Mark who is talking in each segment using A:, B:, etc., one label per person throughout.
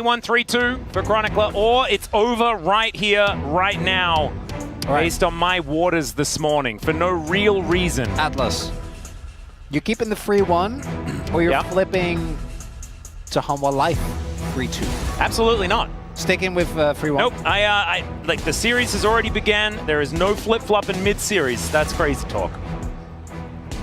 A: 1-3-2 for Chronicler, or it's over right here, right now, based on my waters this morning, for no real reason.
B: Atlas, you keeping the 3-1, or you're flipping to Hanwha Life 3-2?
A: Absolutely not.
B: Sticking with 3-1?
A: Nope, I like the series has already began. There is no flip-flop in mid-series. That's crazy talk.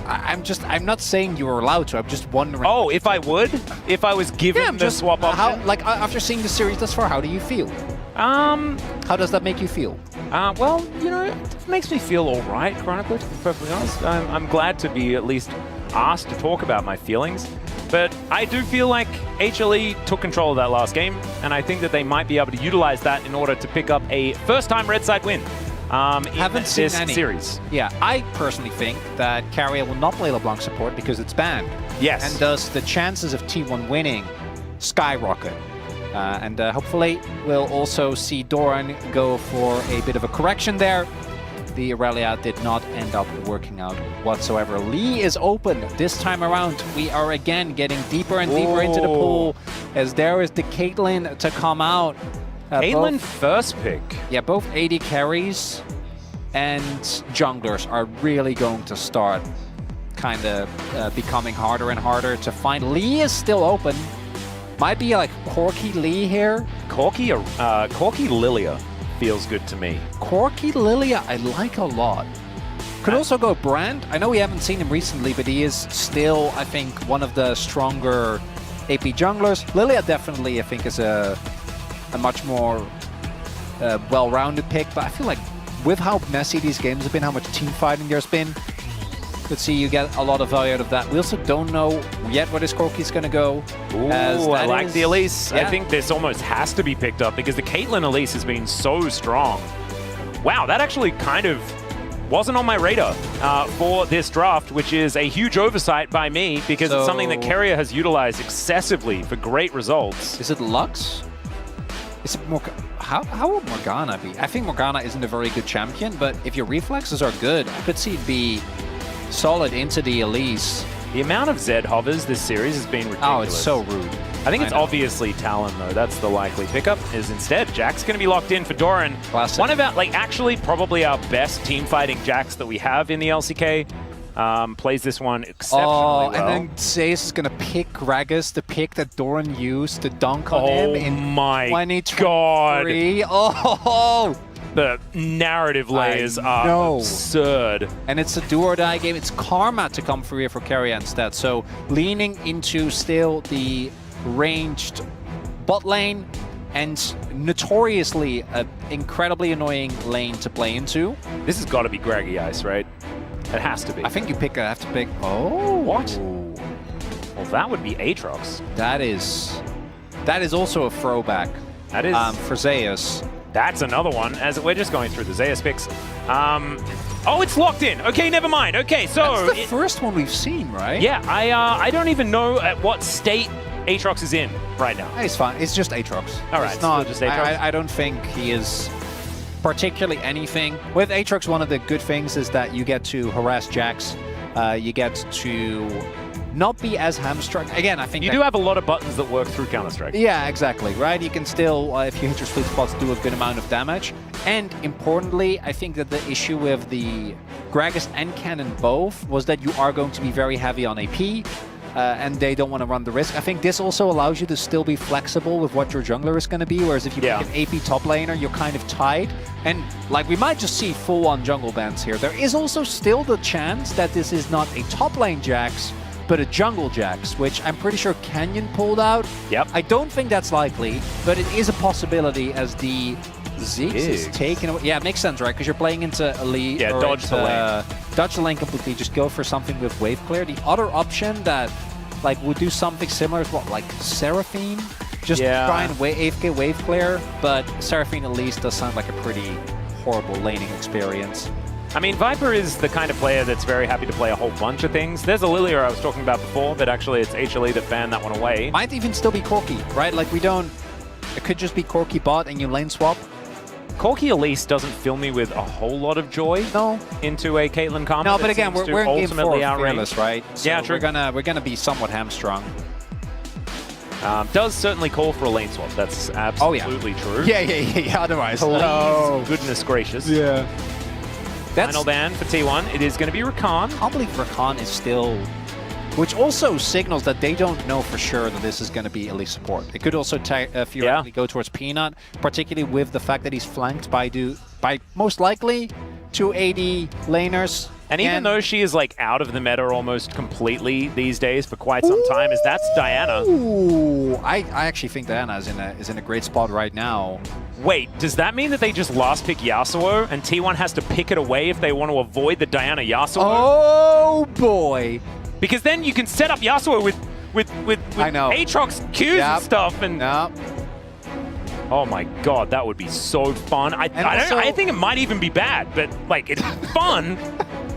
B: I'm not saying you were allowed to. I'm just wondering.
A: Oh, if I would? If I was given the swap option?
B: How, like, after seeing the series thus far, how do you feel? How does that make you feel?
A: Well, you know, it makes me feel all right, Chronicler, to be perfectly honest. I'm glad to be at least asked to talk about my feelings. But I do feel like HLE took control of that last game, and I think that they might be able to utilize that in order to pick up a first-time red side win.
B: Haven't seen
A: this
B: any
A: series.
B: Yeah, I personally think that Keria will not play LeBlanc support because it's banned.
A: Yes.
B: And thus the chances of T1 winning skyrocket. And hopefully we'll also see Doran go for a bit of a correction there. The Aurelia did not end up working out whatsoever. Lee is open this time around. We are again getting deeper and deeper into the pool as there is the Caitlyn to come out.
A: Caitlyn first pick.
B: Yeah, both AD carries and junglers are really going to start kind of becoming harder and harder to find. Lee is still open. Might be like Corki Lee here.
A: Corki Lilia feels good to me.
B: Corki Lilia I like a lot. Could also go Brand. I know we haven't seen him recently, but he is still, I think, one of the stronger AP junglers. Lilia definitely, I think, is a much more well-rounded pick, but I feel like with how messy these games have been, how much team fighting there's been, could see you get a lot of value out of that. We also don't know yet where this Corki's going to go.
A: Ooh, I like the Elise. Yeah. I think this almost has to be picked up because the Caitlyn Elise has been so strong. Wow, that actually kind of wasn't on my radar for this draft, which is a huge oversight by me because it's something that Keria has utilized excessively for great results.
B: Is it Lux? Is it how would Morgana be? I think Morgana isn't a very good champion, but if your reflexes are good, I could see it be solid into the Elise.
A: The amount of Zed hovers this series has been ridiculous.
B: Oh, it's so rude.
A: I think it's obviously Talon, though. That's the likely pickup, is instead Jack's going to be locked in for Doran.
B: Classic.
A: One of our, like, actually probably our best team-fighting Jacks that we have in the LCK. Plays this one exceptionally well.
B: And then Zeus is going to pick Gragas, the pick that Doran used to dunk on him in 2023. Oh,
A: the narrative layers are absurd.
B: And it's a do-or-die game. It's Karma to come through here for Keria instead. So leaning into still the ranged bot lane and notoriously an incredibly annoying lane to play into.
A: This has got to be Graggy Ice, right? It has to be.
B: I think you have to pick. Oh,
A: what? Well, that would be Aatrox.
B: That is also a throwback.
A: That is
B: for Zeus.
A: That's another one. As we're just going through the Zeus picks. Oh, it's locked in. Okay, never mind. Okay, so
B: that's the first one we've seen, right?
A: Yeah, I don't even know at what state Aatrox is in right now.
B: It's fine. It's just Aatrox.
A: All right,
B: it's not
A: just Aatrox.
B: I don't think he is particularly anything. With Aatrox, one of the good things is that you get to harass Jax. You get to not be as hamstrung. Again, I think
A: you do have a lot of buttons that work through Counter-Strike.
B: Yeah, exactly, right? You can still, if you hit your sweet spots, do a good amount of damage. And importantly, I think that the issue with the Gragas and Cannon both was that you are going to be very heavy on AP. And they don't want to run the risk. I think this also allows you to still be flexible with what your jungler is going to be, whereas if you pick an AP top laner, you're kind of tied. And like we might just see full-on jungle bans here. There is also still the chance that this is not a top lane Jax, but a jungle Jax, which I'm pretty sure Canyon pulled out.
A: Yep.
B: I don't think that's likely, but it is a possibility as the Ziggs is taken away. Yeah, it makes sense, right? Because you're playing into a lead.
A: Yeah, dodge the lane.
B: Dodge the lane completely, just go for something with wave clear. The other option that like would do something similar is what, like Seraphine? Just try and AFK wave clear, but Seraphine at least does sound like a pretty horrible laning experience.
A: I mean, Viper is the kind of player that's very happy to play a whole bunch of things. There's a Lilia I was talking about before, but actually it's HLE that banned that one away.
B: Might even still be Corki, right? Like we don't, it could just be Corki bot and you lane swap.
A: Corki Elise doesn't fill me with a whole lot of joy into a Caitlyn combo.
B: No, but again, we're in Game 4
A: outrageous,
B: right? So
A: yeah, true.
B: We're gonna be somewhat hamstrung.
A: Does certainly call for a lane swap. That's absolutely true.
B: Yeah. Otherwise,
A: please, goodness gracious.
B: Yeah. That's
A: Final ban for T1. It is going to be Rakan.
B: I can't believe Rakan is still... Which also signals that they don't know for sure that this is going to be elite support. It could also theoretically go towards Peanut, particularly with the fact that he's flanked by most likely 2 AD laners.
A: And even though she is like out of the meta almost completely these days for quite some time, that's Diana.
B: Ooh, I actually think Diana is in a great spot right now.
A: Wait, does that mean that they just last pick Yasuo and T1 has to pick it away if they want to avoid the Diana Yasuo?
B: Oh boy.
A: Because then you can set up Yasuo with Aatrox Qs and stuff. And oh my god, that would be so fun. I think it might even be bad, but like it's fun.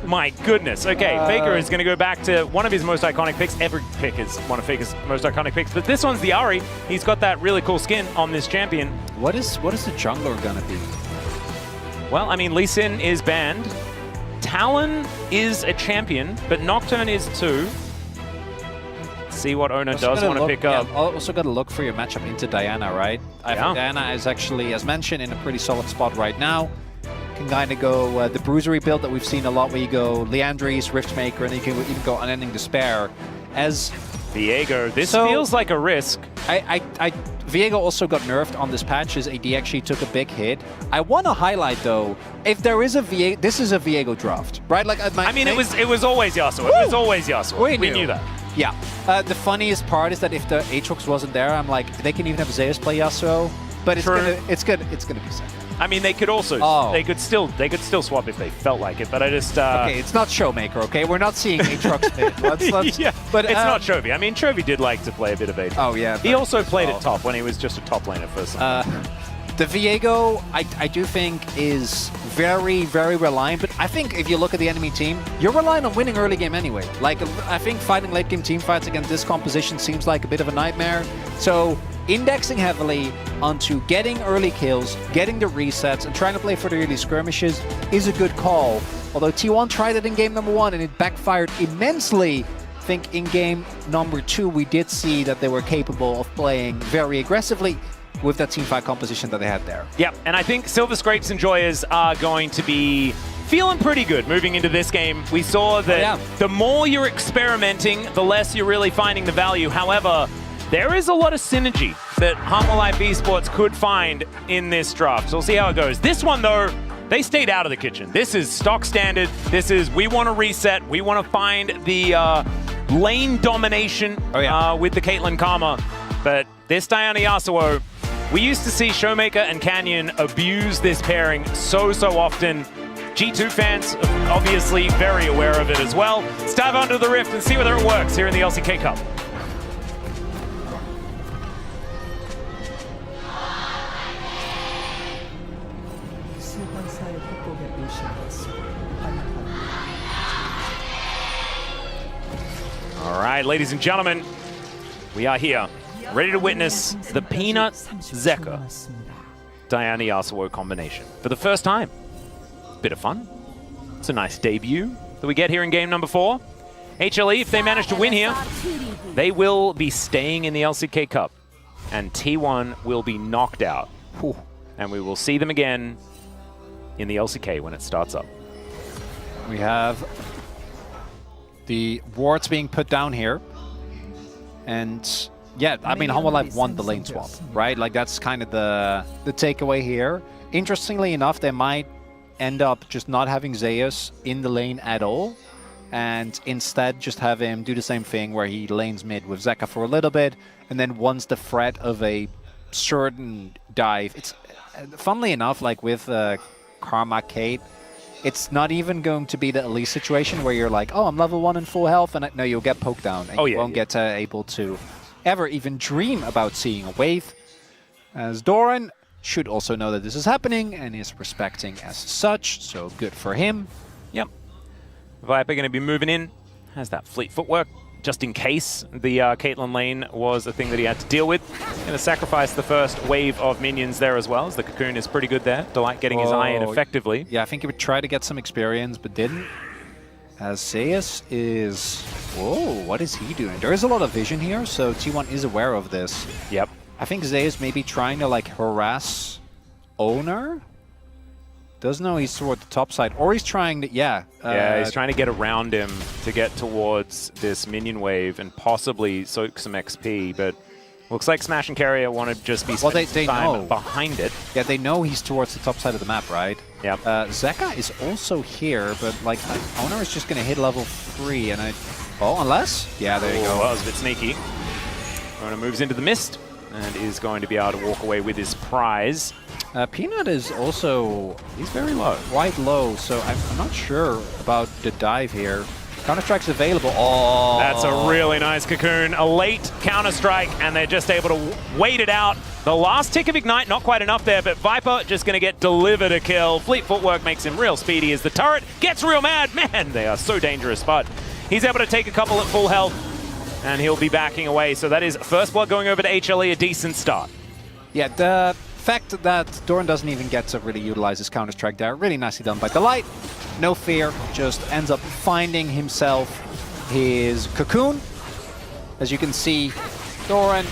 A: My goodness. Okay, Faker is going to go back to one of his most iconic picks. Every pick is one of Faker's most iconic picks, but this one's the Ahri. He's got that really cool skin on this champion.
B: What is the jungler going to be?
A: Well, I mean, Lee Sin is banned. Talon is a champion, but Nocturne is too. See what Oner does want to pick up.
B: Also got to look for your matchup into Diana, right? I think Diana is actually, as mentioned, in a pretty solid spot right now. Can kind of go the Bruisery build that we've seen a lot, where you go Leandris, Riftmaker, and you can even go Unending Despair. As
A: Viego, this feels like a risk.
B: Viego also got nerfed on this patch. His AD actually took a big hit. I want to highlight though, if there is a Viego, this is a Viego draft, right? Like
A: I mean, it was always Yasuo. It was always Yasuo. We knew that.
B: Yeah. The funniest part is that if the Aatrox wasn't there, I'm like, they can even have Zeus play Yasuo, but it's gonna be sick.
A: I mean, they could also they could still swap if they felt like it, but I just
B: okay, it's not Showmaker, okay? We're not seeing Aatrox mid.
A: Yeah, but it's not Chovy. I mean, Chovy did like to play a bit of Aatrox.
B: Oh yeah.
A: He also played at top when he was just a top laner for some.
B: The Viego, I do think, is very, very reliant, but I think if you look at the enemy team, you're relying on winning early game anyway. Like, I think fighting late game team fights against this composition seems like a bit of a nightmare. So indexing heavily onto getting early kills, getting the resets, and trying to play for the early skirmishes is a good call. Although T1 tried it in game number 1 and it backfired immensely. I think in game number 2 we did see that they were capable of playing very aggressively with that teamfight composition that they had there.
A: Yep, and I think Silver Scrapes Enjoyers are going to be feeling pretty good moving into this game. We saw that the more you're experimenting, the less you're really finding the value. However, there is a lot of synergy that Humble Life Esports could find in this draft. So we'll see how it goes. This one, though, they stayed out of the kitchen. This is stock standard. This is, we want to reset. We want to find the lane domination with the Caitlyn Karma. But this Diana Yasuo, we used to see Showmaker and Canyon abuse this pairing so often. G2 fans are obviously very aware of it as well. Let's dive onto the Rift and see whether it works here in the LCK Cup. All right, ladies and gentlemen, we are here, ready to witness the Peanut Zeka Diana Yasuo combination for the first time. Bit of fun. It's a nice debut that we get here in game number 4. HLE, if they manage to win here, they will be staying in the LCK Cup, and T1 will be knocked out. And we will see them again in the LCK when it starts up.
B: We have the wards being put down here, and yeah, I mean, Humble Life won the lane swap, right? Like, that's kind of the takeaway here. Interestingly enough, they might end up just not having Zeus in the lane at all, and instead just have him do the same thing where he lanes mid with Zeka for a little bit, and then once the threat of a certain dive, it's funnily enough, like with Karma Kate, it's not even going to be the elite situation where you're like, oh, I'm level 1 and full health, and no, you'll get poked down, and you won't get able to ever even dream about seeing a wave. As Doran should also know that this is happening and is respecting as such, so good for him.
A: Yep. Viper going to be moving in, has that fleet footwork, just in case the Caitlyn lane was a thing that he had to deal with. Going to sacrifice the first wave of minions there as well, as the Cocoon is pretty good there. Delight getting his eye in effectively.
B: Yeah, I think he would try to get some experience, but didn't. As Zeus is Whoa, what is he doing? There is a lot of vision here, so T1 is aware of this.
A: Yep.
B: I think Zeus maybe trying to like harass Oner. Doesn't know he's toward the top side, or he's trying to, yeah,
A: he's trying to get around him to get towards this minion wave and possibly soak some XP, but looks like Smash and Keria want to just be spending
B: they
A: time
B: know.
A: behind it.
B: Yeah, they know he's towards the top side of the map, right?
A: Yep.
B: Zeka is also here, but like Oner is just going to hit level 3, and unless? Yeah, there you go.
A: Well, that was a bit sneaky. Oner moves into the mist and is going to be able to walk away with his prize.
B: Peanut is also,
A: he's very low.
B: Quite low, so I'm not sure about the dive here. Counter-Strike's available. Oh!
A: That's a really nice Cocoon. A late Counter-Strike, and they're just able to wait it out. The last tick of Ignite, not quite enough there, but Viper just going to get delivered a kill. Fleet footwork makes him real speedy as the turret gets real mad. Man, they are so dangerous, but he's able to take a couple at full health, and he'll be backing away. So that is first blood going over to HLE, a decent start.
B: Yeah, the fact that Doran doesn't even get to really utilize his Counter-Strike there, really nicely done by Delight. No fear, just ends up finding himself his Cocoon. As you can see, Doran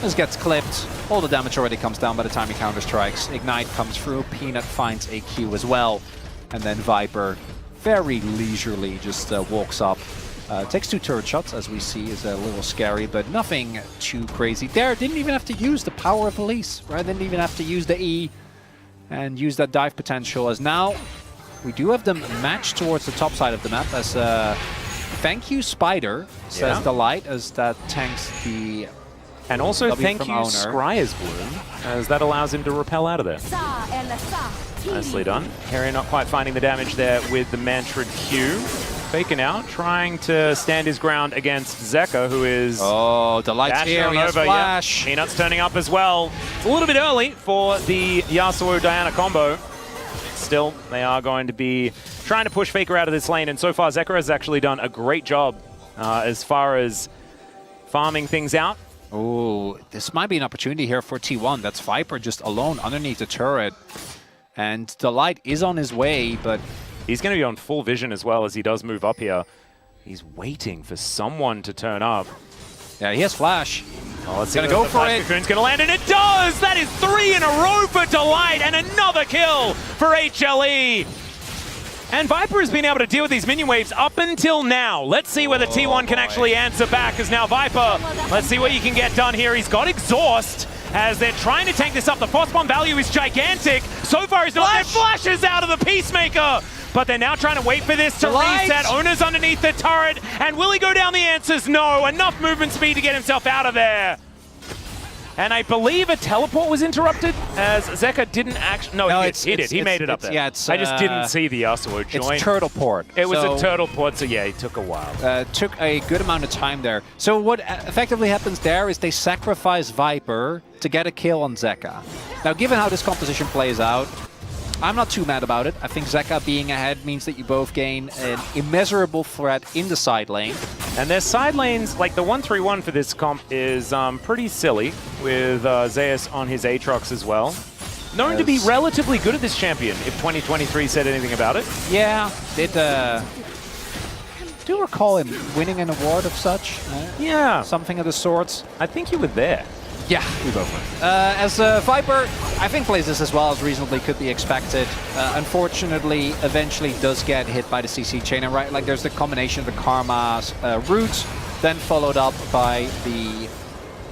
B: just gets clipped. All the damage already comes down by the time he Counter-Strikes. Ignite comes through, Peanut finds a Q as well. And then Viper, very leisurely, just walks up. Takes 2 turret shots, as we see, is a little scary, but nothing too crazy there. Didn't even have to use the power of Elise, right? Didn't even have to use the E and use that dive potential, as now we do have them matched towards the top side of the map, as thank you, Spider, says Delight, as that tanks the
A: And also
B: W
A: thank
B: from
A: you,
B: Oner.
A: Scryer's Bloom, as that allows him to repel out of there. Nicely done. Keria not quite finding the damage there with the Mantrid Q. Faker now, trying to stand his ground against Zeka, who is...
B: Oh, Delight's here, he has Flash.
A: Yeah. Peanut's turning up as well. It's a little bit early for the Yasuo-Diana combo. Still, they are going to be trying to push Faker out of this lane, and so far Zeka has actually done a great job as far as farming things out.
B: Oh, this might be an opportunity here for T1. That's Viper just alone underneath the turret. And Delight is on his way, but...
A: He's going to be on full vision as well as he does move up here. He's waiting for someone to turn up.
B: Yeah, he has Flash.
A: Oh, let's go for it. Cocoon's going to land, and it does! That is 3 in a row for Delight, and another kill for HLE. And Viper has been able to deal with these minion waves up until now. Let's see whether T1 can actually answer back, as now Viper, let's see what you can get done here. He's got Exhaust, as they're trying to tank this up. The force bomb value is gigantic. So far, he's not. There flashes out of the Peacemaker. But they're now trying to wait for this to reset. Oner's underneath the turret. And will he go down? The answer's no. Enough movement speed to get himself out of there. And I believe a teleport was interrupted, as Zeka didn't actually... No, he did. He made it up there.
B: Yeah,
A: I just didn't see the Yasuo join.
B: It's turtle port.
A: It was a turtle port, so yeah, it took a while.
B: Took a good amount of time there. So what effectively happens there is they sacrifice Viper to get a kill on Zeka. Now, given how this composition plays out, I'm not too mad about it. I think Zeka being ahead means that you both gain an immeasurable threat in the side lane.
A: And their side lanes, like the 1-3-1 for this comp, is pretty silly, with Zeus on his Aatrox as well. Known to be relatively good at this champion, if 2023 said anything about it.
B: Yeah, did do recall him winning an award of such.
A: Yeah.
B: Something of the sorts.
A: I think you were there.
B: Yeah, we both were. As Viper, I think plays this as well as reasonably could be expected. Unfortunately, eventually does get hit by the CC chain. And right, like there's the combination of the Karma's roots, then followed up by the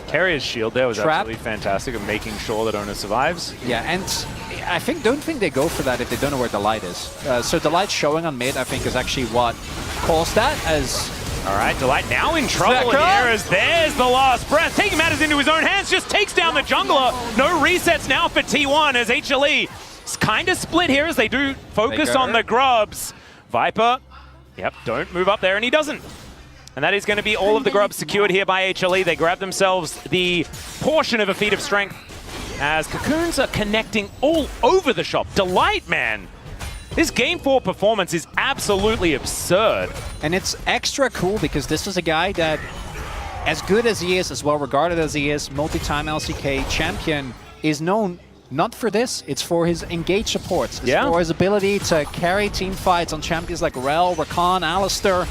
A: Keria's shield there was absolutely fantastic of making sure that Oner survives.
B: Yeah, and I don't think they go for that if they don't know where Delight is. So Delight showing on mid, I think, is actually what caused that, as...
A: All right, Delight now in trouble here, as there's the last breath. Taking matters into his own hands, just takes down the jungler. No resets now for T1, as HLE is kind of split here as they do focus on the grubs. Viper, yep, don't move up there, and he doesn't. And that is going to be all of the grubs secured here by HLE. They grab themselves the portion of a feat of strength, as Cocoons are connecting all over the shop. Delight, man. This Game 4 performance is absolutely absurd.
B: And it's extra cool because this is a guy that, as good as he is, as well regarded as he is, multi-time LCK champion, is known not for this. It's for his engaged supports. It's for his ability to carry team fights on champions like Rel, Rakan, Alistair.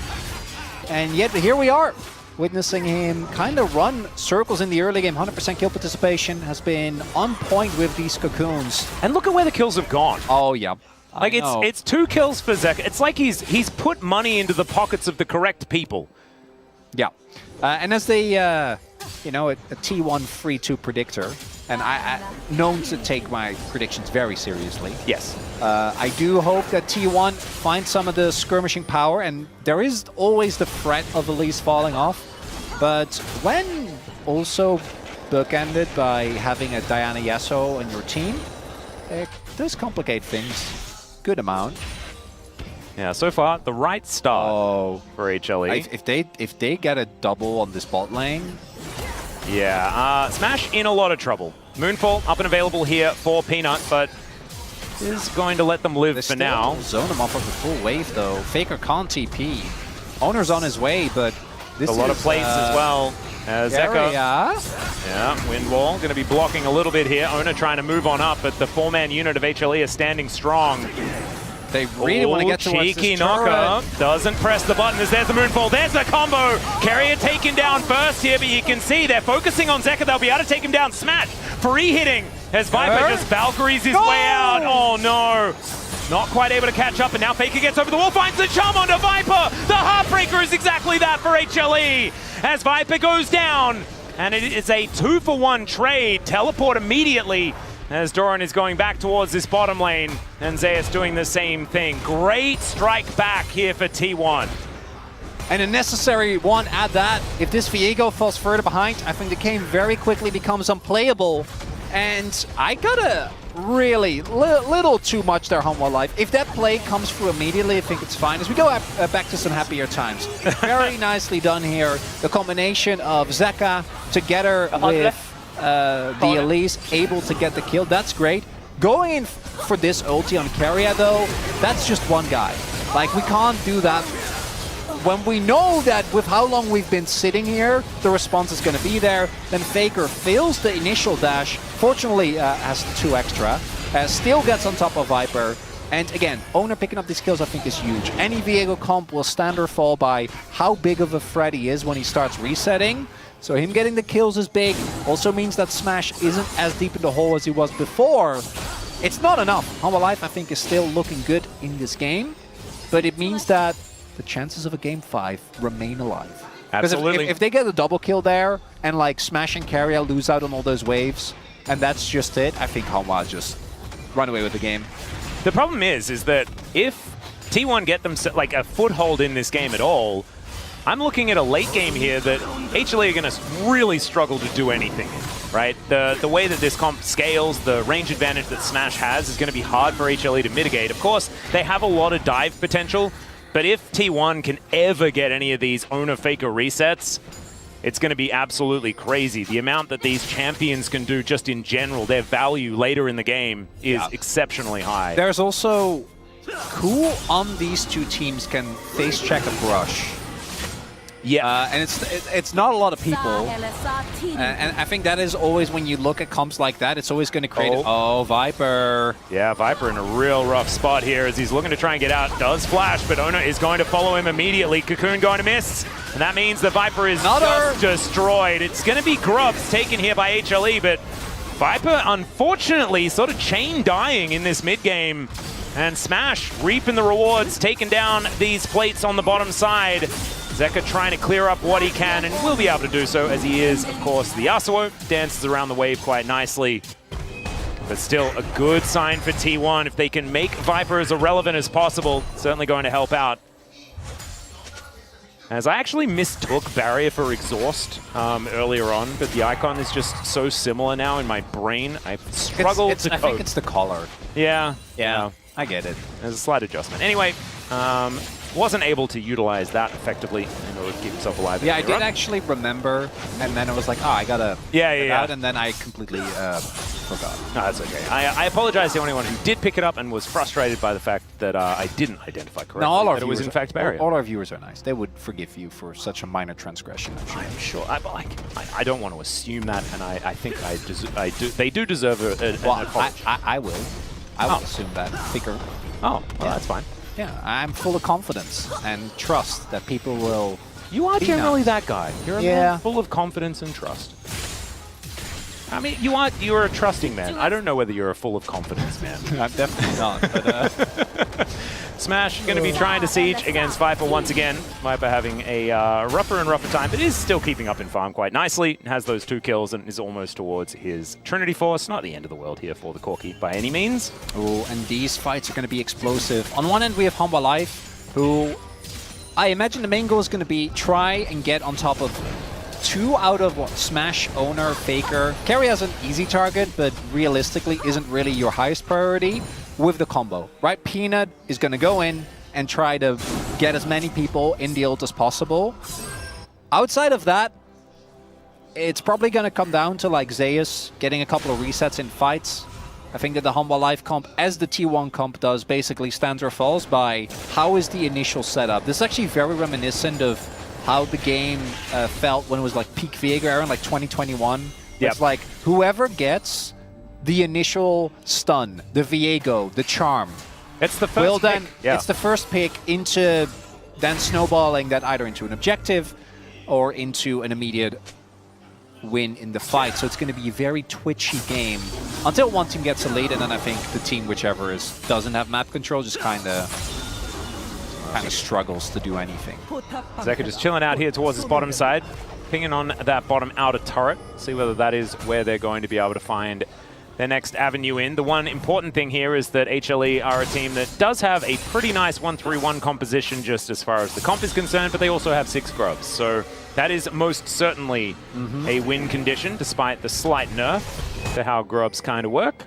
B: And yet here we are, witnessing him kind of run circles in the early game. 100% kill participation, has been on point with these cocoons.
A: And look at where the kills have gone.
B: Oh, yeah.
A: Like, it's 2 kills for Zeka. It's like he's put money into the pockets of the correct people.
B: Yeah. And as the, you know, a T1 3-2 predictor, and I'm known to take my predictions very seriously.
A: Yes.
B: I do hope that T1 finds some of the skirmishing power, and there is always the threat of Elise falling off. But when also bookended by having a Diana Yasuo on your team, it does complicate things. Good amount.
A: Yeah, so far, the right start for HLE.
B: If they get a double on this bot lane...
A: Yeah, Smash in a lot of trouble. Moonfall up and available here for Peanut, but is going to let them live for now.
B: Zone him off of the full wave, though. Faker can't TP. Oner's on his way, but this is...
A: A lot of plates as well. Zeka. Yeah, Wind Wall going to be blocking a little bit here. Oner trying to move on up, but the 4-man unit of HLE is standing strong.
B: They really want to get towards this
A: cheeky knocker. Doesn't press the button as there's the Moonfall. There's the combo. Keria taken down first here, but you can see they're focusing on Zeka. They'll be able to take him down. Smash. Free hitting as Viper just Valkyries his way out. Oh, no. Not quite able to catch up, and now Faker gets over the wall, finds the charm onto Viper. The Heartbreaker is exactly that for HLE. As Viper goes down, and it is a 2-for-1 trade. Teleport immediately as Doran is going back towards this bottom lane, and Zeus doing the same thing. Great strike back here for T1.
B: And a necessary one at that. If this Viego falls further behind, I think the game very quickly becomes unplayable. And I gotta really, little too much there, Humble Life. If that play comes through immediately, I think it's fine. As we go back to some happier times. Very nicely done here. The combination of Zeka together with the Elise able to get the kill. That's great. Going in for this ulti on Keria, though, that's just one guy. Like, we can't do that. When we know that with how long we've been sitting here, the response is going to be there, then Faker fails the initial dash, fortunately has 2 extra, still gets on top of Viper, and again, Oner picking up these kills I think is huge. Any Viego comp will stand or fall by how big of a threat he is when he starts resetting, so him getting the kills is big, also means that Smash isn't as deep in the hole as he was before. It's not enough. Humble Life I think is still looking good in this game, but it means that the chances of a Game 5 remain alive.
A: Absolutely.
B: If they get a double kill there, and like Smash and Keria lose out on all those waves, and that's just it, I think Hanwha just run away with the game.
A: The problem is that if T1 get them like a foothold in this game at all, I'm looking at a late game here that HLE are going to really struggle to do anything in, right? The way that this comp scales, the range advantage that Smash has is going to be hard for HLE to mitigate. Of course, they have a lot of dive potential, but if T1 can ever get any of these Oner Faker resets, it's going to be absolutely crazy. The amount that these champions can do just in general, their value later in the game is exceptionally high.
B: There's also who on these two teams can face check a brush.
A: Yeah,
B: and it's not a lot of people, and I think that is always when you look at comps like that, it's always going to create Viper.
A: Yeah, Viper in a real rough spot here as he's looking to try and get out. Does flash, but Oner is going to follow him immediately. Cocoon going to miss, and that means the Viper is just destroyed. It's going to be grubs taken here by HLE, but Viper unfortunately sort of chain dying in this mid game, and Smash reaping the rewards, taking down these plates on the bottom side. Zeka trying to clear up what he can, and will be able to do so as he is, of course, the Yasuo. Dances around the wave quite nicely. But still a good sign for T1. If they can make Viper as irrelevant as possible, certainly going to help out. As I actually mistook Barrier for Exhaust earlier on, but the icon is just so similar now in my brain. I've struggled to cope.
B: I think it's the color.
A: Yeah.
B: I get it.
A: There's a slight adjustment. Anyway, wasn't able to utilize that effectively in order to keep himself alive.
B: Yeah, I did actually remember, and then it was like, oh, I gotta out, and then I completely forgot.
A: No, that's okay. I apologize to anyone who did pick it up and was frustrated by the fact that I didn't identify correctly.
B: No, all our
A: that it was in fact Barrier.
B: All our viewers are nice. They would forgive you for such a minor transgression.
A: I'm sure. I don't want to assume that, and I think they do deserve an apology.
B: I will. I will assume that. Figure.
A: Oh, well, that's fine.
B: Yeah, I'm full of confidence and trust that people will
A: You are generally that guy. You're a
B: Yeah.
A: man full of confidence and trust. I mean, you're a trusting man. I don't know whether you're a full of confidence man.
B: I'm definitely not. But,
A: Smash going to be trying to siege against Viper once again. Viper having a rougher and rougher time, but is still keeping up in farm quite nicely. Has those 2 kills and is almost towards his Trinity Force. Not the end of the world here for the Corki by any means.
B: oh, and these fights are going to be explosive. On one end, we have Humble Life, who I imagine the main goal is going to be try and get on top of 2 out of what? Smash, Oner, Faker. Keria is an easy target, but realistically isn't really your highest priority with the combo, right? Peanut is going to go in and try to get as many people in the ult as possible. Outside of that, it's probably going to come down to like Zeus getting a couple of resets in fights. I think that the Humble Life comp, as the T1 comp does, basically stands or falls by how is the initial setup. This is actually very reminiscent of how the game felt when it was like peak Viego era in like 2021.
A: Yep.
B: It's like whoever gets the initial stun, the Viego, the charm,
A: It's the first
B: then
A: pick. Yeah.
B: it's the first pick into then snowballing that either into an objective or into an immediate win in the fight. So it's going to be a very twitchy game until one team gets a lead, and then I think the team, whichever doesn't have map control, just kind of struggles to do anything.
A: Zeka just chilling out here towards his bottom side, pinging on that bottom outer turret. See whether that is where they're going to be able to find their next avenue in. The one important thing here is that HLE are a team that does have a pretty nice 1-3-1 composition just as far as the comp is concerned, but they also have 6 grubs. So that is most certainly a win condition, despite the slight nerf to how grubs kind of work.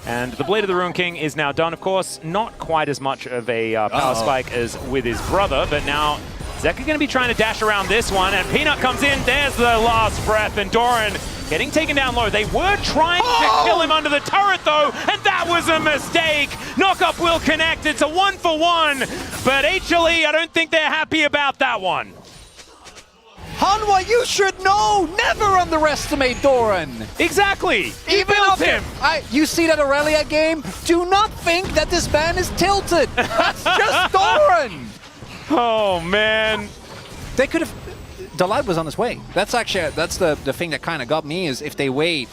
A: And the Blade of the Ruin King is now done. Of course, not quite as much of a power spike as with his brother, but now Zeka going to be trying to dash around this one, and Peanut comes in. There's the last breath, and Doran getting taken down low. They were trying to kill him under the turret, though, and that was a mistake. Knockup will connect. It's a 1-for-1, but HLE, I don't think they're happy about that one.
B: Hanwha, you should know! Never underestimate Doran!
A: Exactly! He
B: Even
A: built
B: after
A: him!
B: you see that Aurelia game? Do not think that this ban is tilted! That's just Doran!
A: Oh, man.
B: They could have... Delight was on his way. That's actually, that's the thing that kind of got me, is if they wait...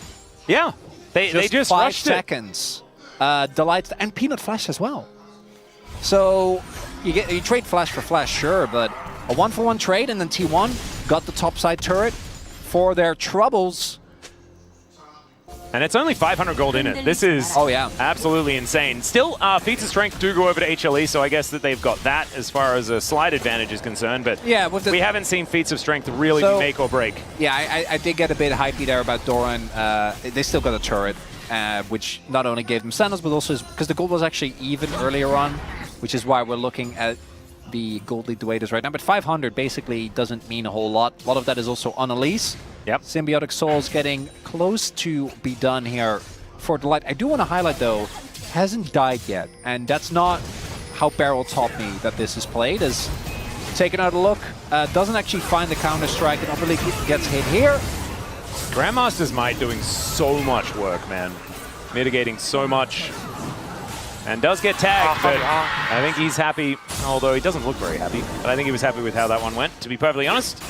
A: Yeah, they just
B: 5
A: rushed
B: seconds. Delight and Peanut Flash as well. So, you trade Flash for Flash, sure, but a 1-for-1 trade, and then T1 got the topside turret for their troubles.
A: And it's only 500 gold in it. This is absolutely insane. Still, feats of strength do go over to HLE, so I guess that they've got that as far as a slide advantage is concerned. But
B: yeah,
A: we haven't seen feats of strength really make or break.
B: Yeah, I did get a bit hypey there about Doran. They still got a turret, which not only gave them Sentinels, but also because the gold was actually even earlier on, which is why we're looking at the gold lead the way it is right now. But 500 basically doesn't mean a whole lot. A lot of that is also on Elise.
A: Yep.
B: Symbiotic Souls getting close to be done here for Delight. I do want to highlight, though, hasn't died yet. And that's not how Beryl taught me that this is played. Is taking out a look, doesn't actually find the counter-strike, and really gets hit here.
A: Grandmaster's Might doing so much work, man. Mitigating so much. And does get tagged, but I think he's happy, although he doesn't look very happy. But I think he was happy with how that one went, to be perfectly honest.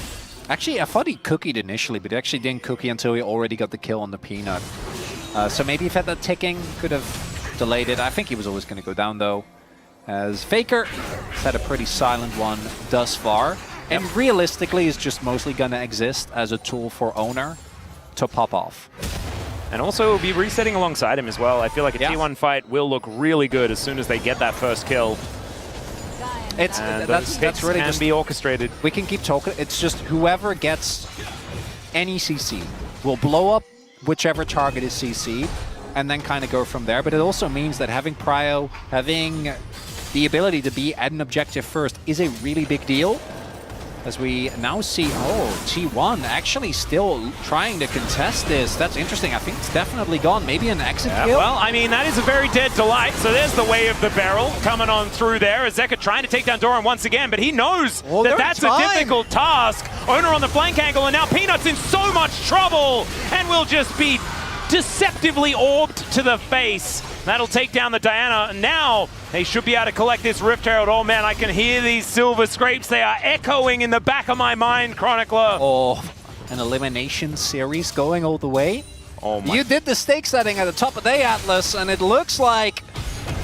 B: Actually, I thought he cookied initially, but he actually didn't cookie until he already got the kill on the Peanut. So maybe if he had that ticking, could have delayed it. I think he was always going to go down, though, as Faker has had a pretty silent one thus far. And realistically is just mostly going to exist as a tool for Oner to pop off.
A: And also will be resetting alongside him as well. I feel like a T1 fight will look really good as soon as they get that first kill. That's really can be orchestrated.
B: We can keep talking. It's just whoever gets any CC will blow up whichever target is CC and then kind of go from there. But it also means that having prio, having the ability to be at an objective first is a really big deal. As we now see, T1 actually still trying to contest this. That's interesting. I think it's definitely gone. Maybe an exit kill?
A: Well, I mean, that is a very dead Delight. So there's the way of the barrel coming on through there. Zeka trying to take down Doran once again, but he knows that that's a difficult task. Oner on the flank angle, and now Peanut's in so much trouble and will just be deceptively orbed to the face. That'll take down the Diana. Now they should be able to collect this Rift Herald. Oh man, I can hear these silver scrapes. They are echoing in the back of my mind, Chronicler.
B: Oh, an elimination series going all the way.
A: Oh my.
B: You did the stake setting at the top of the Atlas, and it looks like...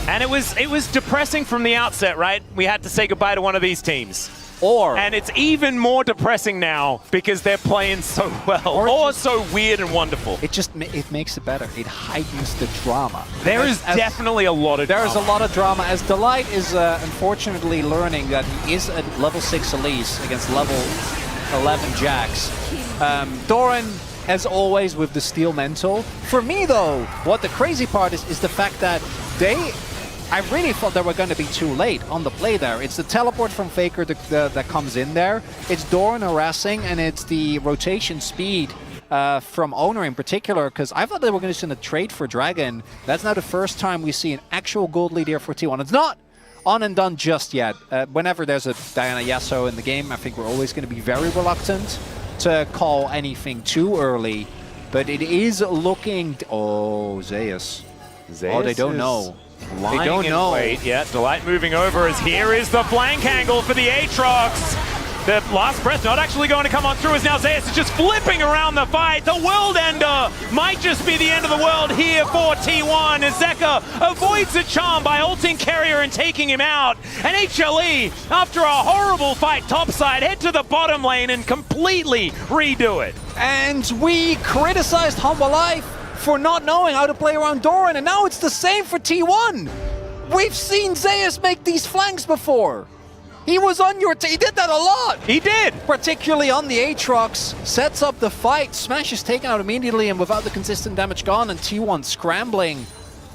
A: And it was depressing from the outset, right? We had to say goodbye to one of these teams. And it's even more depressing now because they're playing so well, or so weird and wonderful.
B: It makes it better. It heightens the drama.
A: There is definitely a lot of drama.
B: There is a lot of drama, as Delight is unfortunately learning that he is at level 6 Elise against level 11 Jax. Doran, as always, with the Steel Mental. For me, though, what the crazy part is the fact that I really thought they were going to be too late on the play there. It's the teleport from Faker that comes in there. It's Doran harassing, and it's the rotation speed from Oner in particular, because I thought they were going to send a trade for Dragon. That's now the first time we see an actual gold lead here for T1. It's not on and done just yet. Whenever there's a Diana Yasuo in the game, I think we're always going to be very reluctant to call anything too early. But it is looking... Oh, Zeus. Oh, they don't know. They don't know.
A: Wait, yeah, Delight moving over as here is the flank angle for the Aatrox. The last breath not actually going to come on through as now Zeus is just flipping around the fight. The World Ender might just be the end of the world here for T1 as Zeka avoids the charm by ulting Keria and taking him out. And HLE, after a horrible fight topside, head to the bottom lane and completely redo it.
B: And we criticized Humble Life for not knowing how to play around Doran, and now it's the same for T1. We've seen Zeus make these flanks before. He was on your team. He did that a lot.
A: He did.
B: Particularly on the Aatrox. Sets up the fight. Smash is taken out immediately, and without the consistent damage gone, and T1 scrambling.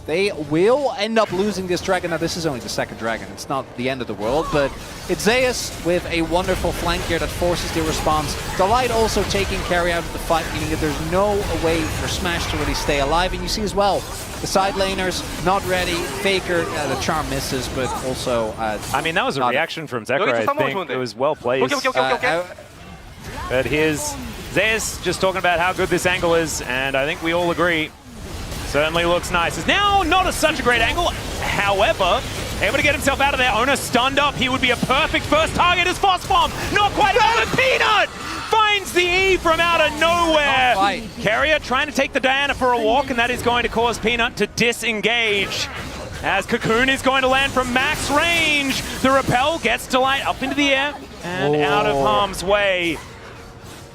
B: They will end up losing this dragon. Now, this is only the second dragon. It's not the end of the world, but it's Zeus with a wonderful flank here that forces the response. Delight also taking Keria out of the fight, meaning that there's no way for Smash to really stay alive. And you see as well, the side laners not ready. Faker, the charm misses, but also...
A: I mean, that was a reaction from Zeka, I think. It was well placed. But here's Zeus just talking about how good this angle is, and I think we all agree. Certainly looks nice. It's now not such a great angle. However, able to get himself out of there. Oner stunned up. He would be a perfect first target as Frost Bomb. Not quite enough. Peanut finds the E from out of nowhere. Keria trying to take the Diana for a walk, and that is going to cause Peanut to disengage. As Cocoon is going to land from max range. The repel gets Delight up into the air and out of harm's way.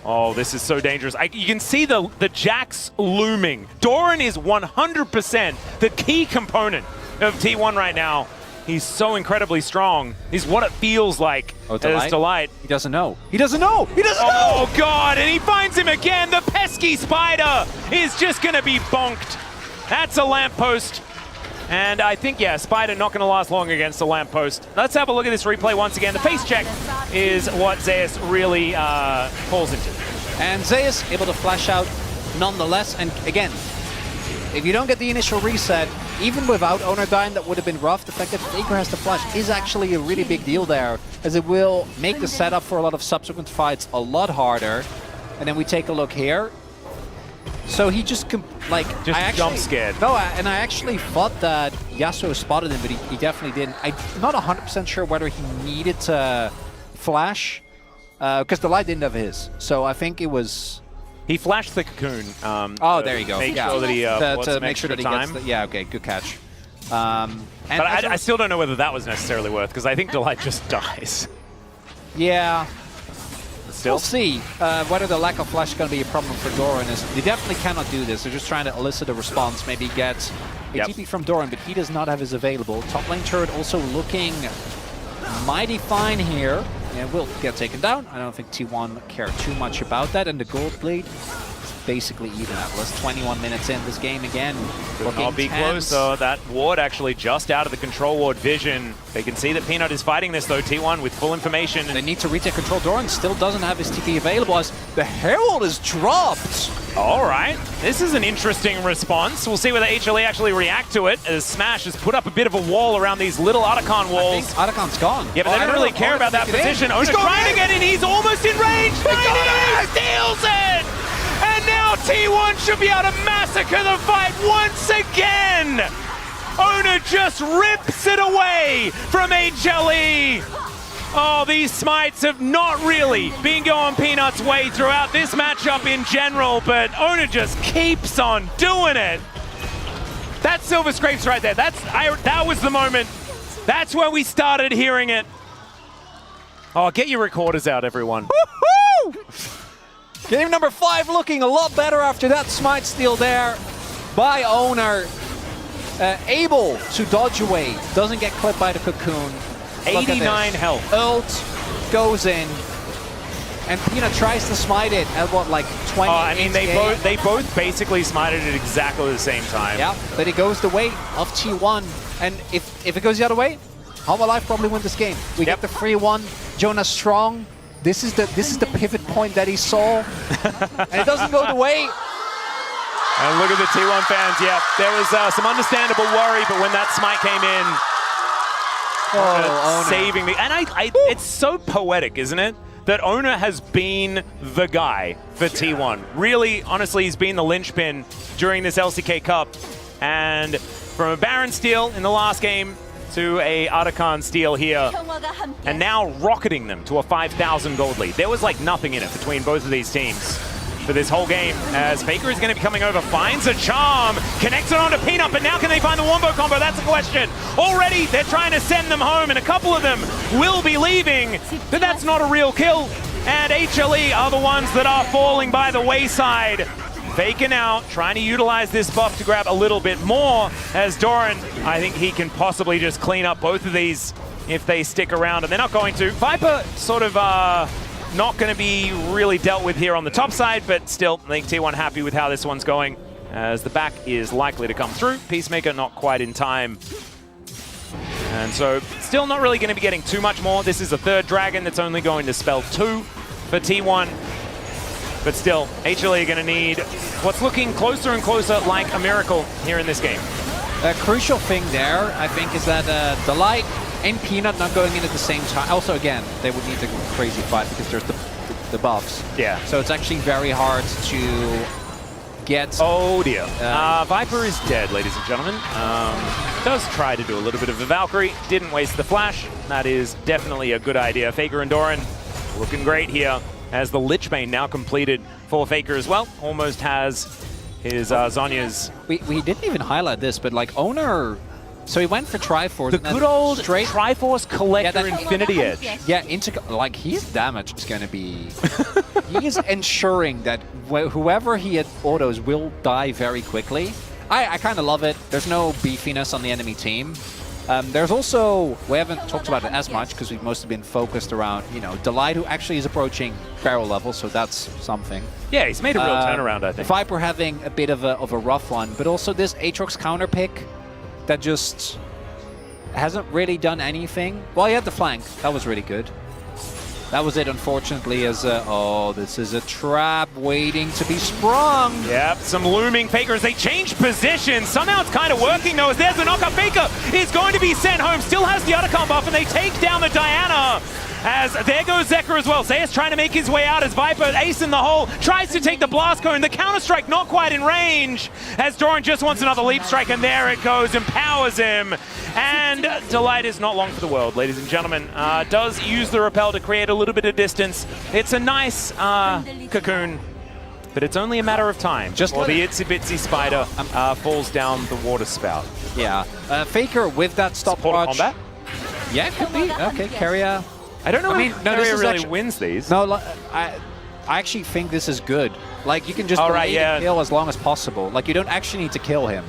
A: Oh, this is so dangerous. You can see the Jax looming. Doran is 100% the key component of T1 right now. He's so incredibly strong. He's what it feels like as Delight.
B: He doesn't know. He doesn't know. He doesn't know.
A: Oh, God. And he finds him again. The pesky spider is just going to be bonked. That's a lamppost. And I think, yeah, Spider not going to last long against a lamppost. Let's have a look at this replay once again. The face check is what Zeus really falls into.
B: And Zeus able to flash out nonetheless. And again, if you don't get the initial reset, even without Oner dying, that would have been rough. The fact that Faker has to flash is actually a really big deal there, as it will make the setup for a lot of subsequent fights a lot harder. And then we take a look here. So he just
A: jump scared.
B: No, and I actually thought that Yasuo spotted him, but he definitely didn't. I'm not 100% sure whether he needed to flash, because the light didn't have his. So I think it was...
A: He flashed the Cocoon.
B: Oh, there you go.
A: Make sure that he
B: to make sure that he gets the, yeah, okay, good catch.
A: But I still don't know whether that was necessarily worth, because I think Delight just dies.
B: Yeah.
A: Still?
B: We'll see whether the lack of flash is going to be a problem for Doran. They definitely cannot do this. They're just trying to elicit a response, maybe get a TP from Doran, but he does not have his available. Top lane turret also looking mighty fine here. And will get taken down. I don't think T1 care too much about that. And the gold bleed is basically even Atlas. 21 minutes in this game again.
A: I'll be close, though. That ward actually just out of the control ward vision. They can see that Peanut is fighting this, though. T1 with full information.
B: They need to retake control. Doran still doesn't have his TP available as the Herald is dropped.
A: All right. This is an interesting response. We'll see whether HLE actually react to it, as Smash has put up a bit of a wall around these little Otacon walls.
B: I think Otacon's gone.
A: Yeah, but they don't really care about that position. Oner trying to get in. He's almost in range. He steals it! And now now T1 should be able to massacre the fight once again. Oner just rips it away from HLE. Oh, these smites have not really been going Peanut's way throughout this matchup in general, but Oner just keeps on doing it. That's Silver Scrapes right there. That was the moment. That's where we started hearing it. Oh, get your recorders out, everyone.
B: Game number 5 looking a lot better after that smite steal there by Oner. Able to dodge away, doesn't get clipped by the cocoon.
A: 89 health.
B: Ult goes in, and Peanut tries to smite it at what, like 20?
A: I mean, they both basically smited at exactly the same time.
B: Yeah, but it goes the way of T1, and if it goes the other way, Life probably win this game. We get the free one. Jonas strong. This is the pivot point that he saw, and it doesn't go the way.
A: And look at the T1 fans. Yeah, there was some understandable worry, but when that smite came in, saving me. And it's so poetic, isn't it? That Oner has been the guy for T1. Really, honestly, he's been the linchpin during this LCK Cup. And from a Baron steal in the last game to a Arakan steal here, and now rocketing them to a 5,000 gold lead. There was like nothing in it between both of these teams for this whole game, as Faker is going to be coming over, finds a charm, connects it onto Peanut, but now can they find the wombo combo? That's the question. Already, they're trying to send them home, and a couple of them will be leaving, but that's not a real kill. And HLE are the ones that are falling by the wayside. Faker now trying to utilize this buff to grab a little bit more, as Doran, I think he can possibly just clean up both of these if they stick around, and they're not going to. Viper sort of not going to be really dealt with here on the top side, but still, I think T1 happy with how this one's going, as the back is likely to come through. Peacemaker not quite in time. And so, still not really going to be getting too much more. This is a third dragon that's only going to spell 2 for T1. But still, HLE are going to need what's looking closer and closer like a miracle here in this game.
B: A crucial thing there, I think, is that Delight and Peanut not going in at the same time. Also, again, they would need a crazy fight because there's the buffs.
A: Yeah.
B: So it's actually very hard to get...
A: Oh dear. Viper is dead, ladies and gentlemen. Does try to do a little bit of a Valkyrie. Didn't waste the flash. That is definitely a good idea. Faker and Doran looking great here, as the Lich Bane now completed for Faker as well. Almost has his Zhonya's...
B: We didn't even highlight this, but like Oner... So he went for Triforce.
A: The good old Triforce Collector Infinity Edge.
B: Yeah, like his damage is going to be... he is ensuring that whoever he had autos will die very quickly. I kind of love it. There's no beefiness on the enemy team. There's also, we haven't talked about it as much because we've mostly been focused around, you know, Delight, who actually is approaching barrel level, so that's something.
A: Yeah, he's made a real turnaround, I think.
B: Viper having a bit of a rough one, but also this Aatrox counter pick that just hasn't really done anything. Well, he had the flank. That was really good. That was it, unfortunately, as oh, this is a trap waiting to be sprung.
A: Yep, some looming Faker as they change positions. Somehow it's kind of working, though, as there's a knockup. Faker is going to be sent home. Still has the Arakan buff, and they take down the Diana. As there goes Zeker as well. Zeus trying to make his way out as Viper, ace in the hole, tries to take the blast cone. The counter-strike not quite in range, as Doran just wants another leap strike, and there it goes, empowers him. And Delight is not long for the world, ladies and gentlemen. Does use the repel to create a little bit of distance. It's a nice cocoon, but it's only a matter of time. Just while the itsy-bitsy spider falls down the water spout.
B: Yeah, Faker with that stopwatch.
A: Combat?
B: Yeah, it could be. Okay, Keria.
A: I don't know if Keria really
B: actually
A: wins these.
B: No, I actually think this is good. Like, you can just delay the kill as long as possible. Like, you don't actually need to kill him.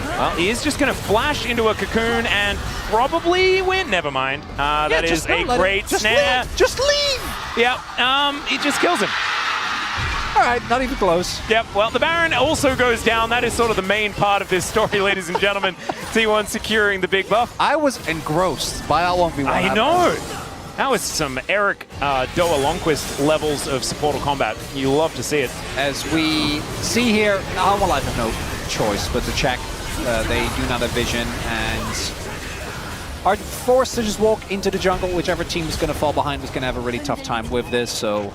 A: Well, he is just going to flash into a cocoon and probably win. Never mind. That is a great snare.
B: Just leave!
A: Yep, it just kills him.
B: All right, not even close.
A: Yep, well, the Baron also goes down. That is sort of the main part of this story, ladies and gentlemen. T1 securing the big buff.
B: I was engrossed by that 1v1.
A: I know! That was some Eric Doa Longquist levels of supportal combat. You love to see it.
B: As we see here, well, I have no choice but to check. They do not have vision and are forced to just walk into the jungle. Whichever team is going to fall behind is going to have a really tough time with this. So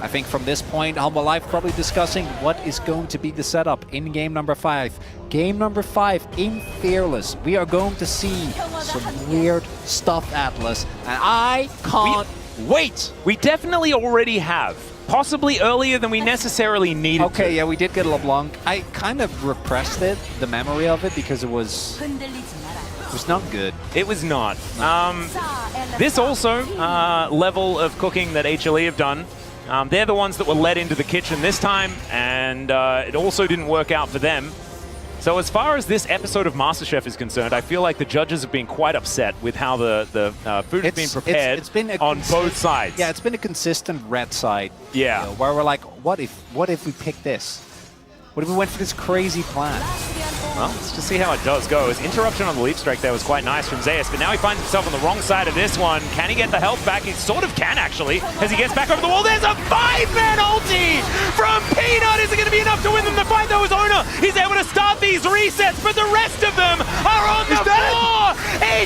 B: I think from this point, Humble Life probably discussing what is going to be the setup in game number 5. Game number 5 in Fearless. We are going to see some weird stuff, Atlas, and I can't wait.
A: We definitely already have. Possibly earlier than we necessarily needed to.
B: Okay, yeah, we did get a LeBlanc. I kind of repressed it, the memory of it, because it was not good.
A: It was not. This also, level of cooking that HLE have done, they're the ones that were led into the kitchen this time, and it also didn't work out for them. So as far as this episode of MasterChef is concerned, I feel like the judges have been quite upset with how the food has been prepared on both sides.
B: Yeah, it's been a consistent red side.
A: Yeah.
B: You know, where we're like, what if we pick this? What if we went for this crazy plan?
A: Well, let's just see how it does go. His interruption on the leap strike there was quite nice from Zeus, but now he finds himself on the wrong side of this one. Can he get the health back? He sort of can, actually, as he gets back over the wall. There's a 5-man ulti from Peanut. Is it going to be enough to win them the fight, though, as Oner? He's able to start these resets, but the rest of them are on the floor.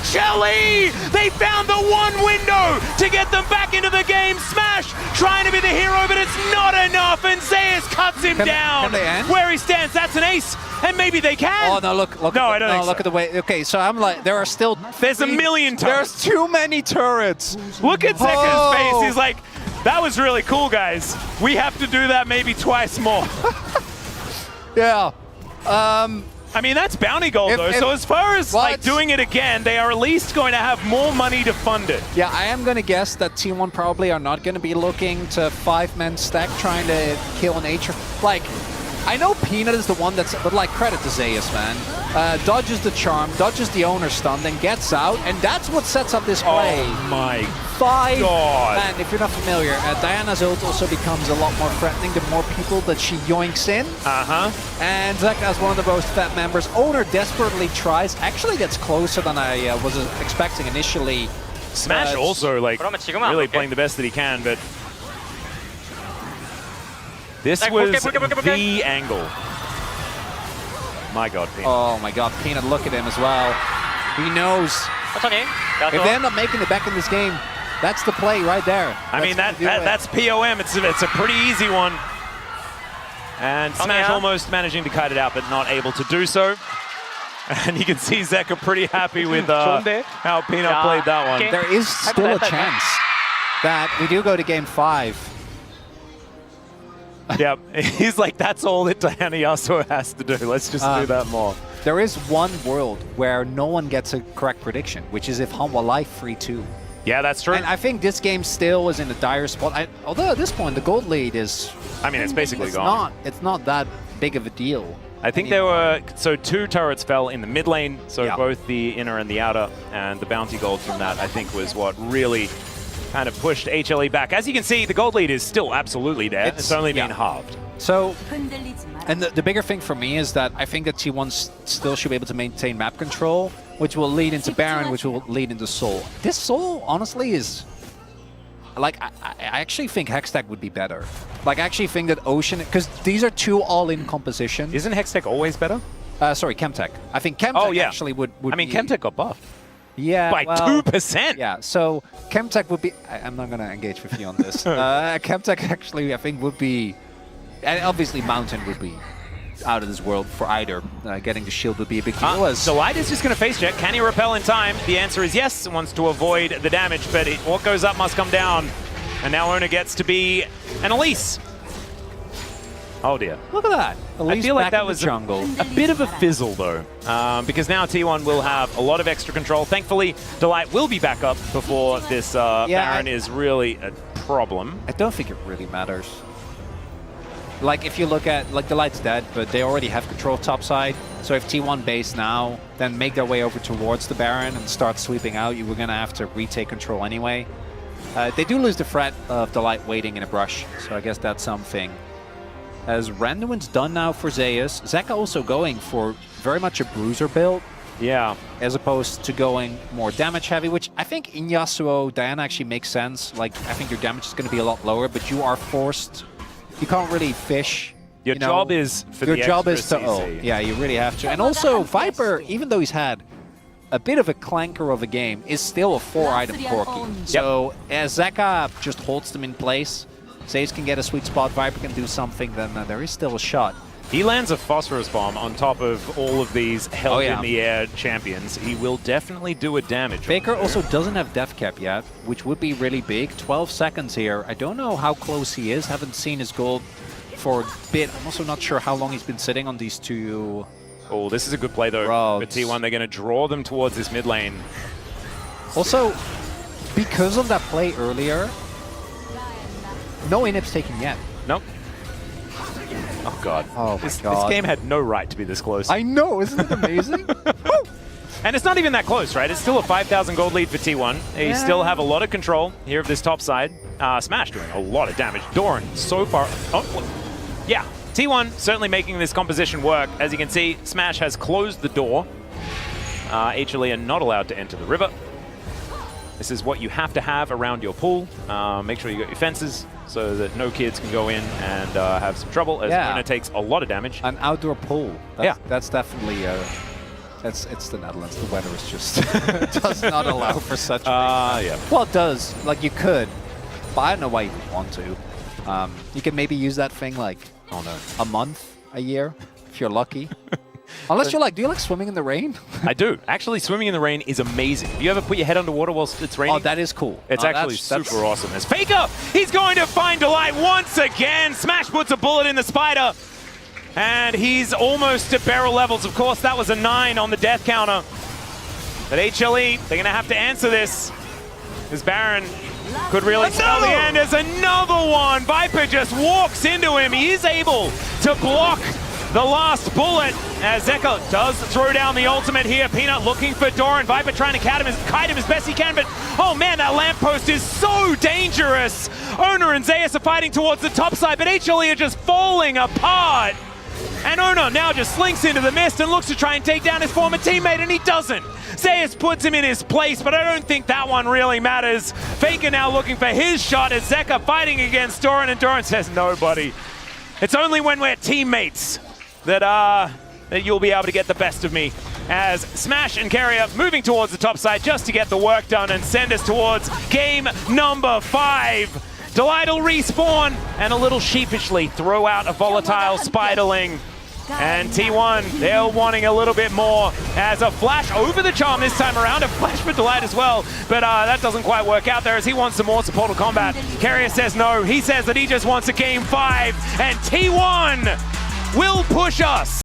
A: HLE, they found the one window to get them back into the game. Smash trying to be the hero, but it's not enough, and Zeus cuts him down.
B: Can they end?
A: Where he stands, that's an ace, and maybe they can.
B: Oh no! Look!
A: No, I don't think so.
B: Look at the way. Okay, so I'm like, there are still.
A: There's a million turrets.
B: There's too many turrets.
A: Look at Zeka's face. He's like, that was really cool, guys. We have to do that maybe twice more.
B: Yeah.
A: I mean, that's bounty gold, though. So as far as like doing it again, they are at least going to have more money to fund it.
B: Yeah, I am going to guess that T1 probably are not going to be looking to 5-man stack trying to kill an H. Like, I know Peanut is the one that's, but like, credit to Zeus, man. Dodges the charm, dodges the Oner stun, then gets out, and that's what sets up this play.
A: Oh my
B: 5
A: God.
B: Man, if you're not familiar, Diana's ult also becomes a lot more threatening the more people that she yoinks in. And Zeka is one of the most fat members. Oner desperately tries, actually gets closer than I was expecting initially.
A: Smash also, like, really playing the best that he can, but this was the angle. My God, Peanut.
B: Oh my God, Peanut, look at him as well. He knows. If they end up making it back in this game, that's the play right there.
A: I mean, that's POM. It's a pretty easy one. And Smash almost managing to kite it out, but not able to do so. And you can see Zeka pretty happy with how Peanut played that one.
B: There is still a chance that we do go to game 5.
A: Yeah, he's like, that's all that Diana Yasuo has to do. Let's just do that more.
B: There is one world where no one gets a correct prediction, which is if Humble Life free 2.
A: Yeah, that's true.
B: And I think this game still is in a dire spot. Although at this point, the gold lead is...
A: I mean, it's basically gone.
B: It's not that big of a deal.
A: I think there were... So 2 turrets fell in the mid lane, so both the inner and the outer, and the bounty gold from that, I think, was what really kind of pushed HLE back. As you can see, the gold lead is still absolutely there. It's only been halved.
B: So, and the bigger thing for me is that I think that T1 still should be able to maintain map control, which will lead into Baron, which will lead into Soul. This Soul, honestly, is... Like, I actually think Hextech would be better. Like, I actually think that Ocean... Because these are 2 all-in compositions.
A: Isn't Hextech always better?
B: Sorry, Chemtech. I think Chemtech actually would
A: I mean, Chemtech got buffed.
B: Yeah,
A: by 2%.
B: Yeah, so Chemtech would be... I'm not going to engage with you on this. Chemtech actually, I think, would be... And obviously, Mountain would be out of this world for either. Getting the shield would be a big deal.
A: So Light is just going to face check. Can he repel in time? The answer is yes. Wants to avoid the damage, but what goes up must come down. And now Oner gets to be an Elise. Oh dear.
B: Look at that.
A: I feel like that was a bit of a fizzle, though, because now T1 will have a lot of extra control. Thankfully, Delight will be back up before this Baron is really a problem.
B: I don't think it really matters. Like, if you look at, like, Delight's dead, but they already have control top side. So if T1 base now, then make their way over towards the Baron and start sweeping out, you were going to have to retake control anyway. They do lose the threat of Delight waiting in a brush, so I guess that's something. As Randuin's done now for Zeus, Zeka also going for very much a bruiser build.
A: Yeah.
B: As opposed to going more damage heavy, which I think in Yasuo, Diana actually makes sense. Like, I think your damage is going to be a lot lower, but you are forced. You can't really fish.
A: Your job is for
B: your
A: the
B: job is to
A: CC.
B: Yeah, you really have to. And also, Viper, even though he's had a bit of a clanker of a game, is still a 4-item Corki. So as Zeka just holds them in place, Zeus can get a sweet spot, Viper can do something, then there is still a shot.
A: He lands a phosphorus bomb on top of all of these held in the air champions. He will definitely do a damage.
B: Faker also doesn't have death cap yet, which would be really big. 12 seconds here. I don't know how close he is. Haven't seen his gold for a bit. I'm also not sure how long he's been sitting on these two.
A: Oh, this is a good play though. For T1, they're going to draw them towards this mid lane.
B: Also, because of that play earlier, no inhibs taken yet.
A: Nope. Oh god.
B: Oh my
A: God. This game had no right to be this close.
B: I know, isn't it amazing?
A: And it's not even that close, right? It's still a 5,000 gold lead for T1. They still have a lot of control here of this top side. Smash doing a lot of damage. Doran so far. Oh, yeah. T1 certainly making this composition work. As you can see, Smash has closed the door. HLE are not allowed to enter the river. This is what you have to have around your pool. Make sure you got your fences so that no kids can go in and have some trouble, as Oner takes a lot of damage.
B: An outdoor pool. That's definitely... It's the Netherlands. The weather is just does not allow for such a thing. Well, it does. Like, you could, but I don't know why you would want to. You can maybe use that thing like, I don't know, a month, a year, if you're lucky. Unless you're like, do you like swimming in the rain?
A: I do. Actually, swimming in the rain is amazing. Do you ever put your head underwater while it's raining?
B: Oh, that is cool.
A: It's actually super awesome. As Faker, he's going to find Delight once again. Smash puts a bullet in the spider. And he's almost at barrel levels. Of course, that was a 9 on the death counter. But HLE, they're going to have to answer this. This Baron could really spell the end. There's another one. Viper just walks into him. He is able to block the last bullet as Zeka does throw down the ultimate here. Peanut looking for Doran. Viper trying to kite him as best he can, but oh man, that lamppost is so dangerous. Oner and Zeus are fighting towards the top side, but HLE are just falling apart. And Oner now just slinks into the mist and looks to try and take down his former teammate, and he doesn't. Zeus puts him in his place, but I don't think that one really matters. Faker now looking for his shot as Zeka fighting against Doran, and Doran says, no, buddy. It's only when we're teammates that you'll be able to get the best of me. As Smash and Keria moving towards the top side just to get the work done and send us towards game number 5. Delight will respawn and a little sheepishly throw out a volatile Spiderling. And T1, they're wanting a little bit more as a flash over the charm this time around. A flash for Delight as well, but that doesn't quite work out there as he wants some more supportive combat. Keria says no. He says that he just wants a game 5, and T1 will push us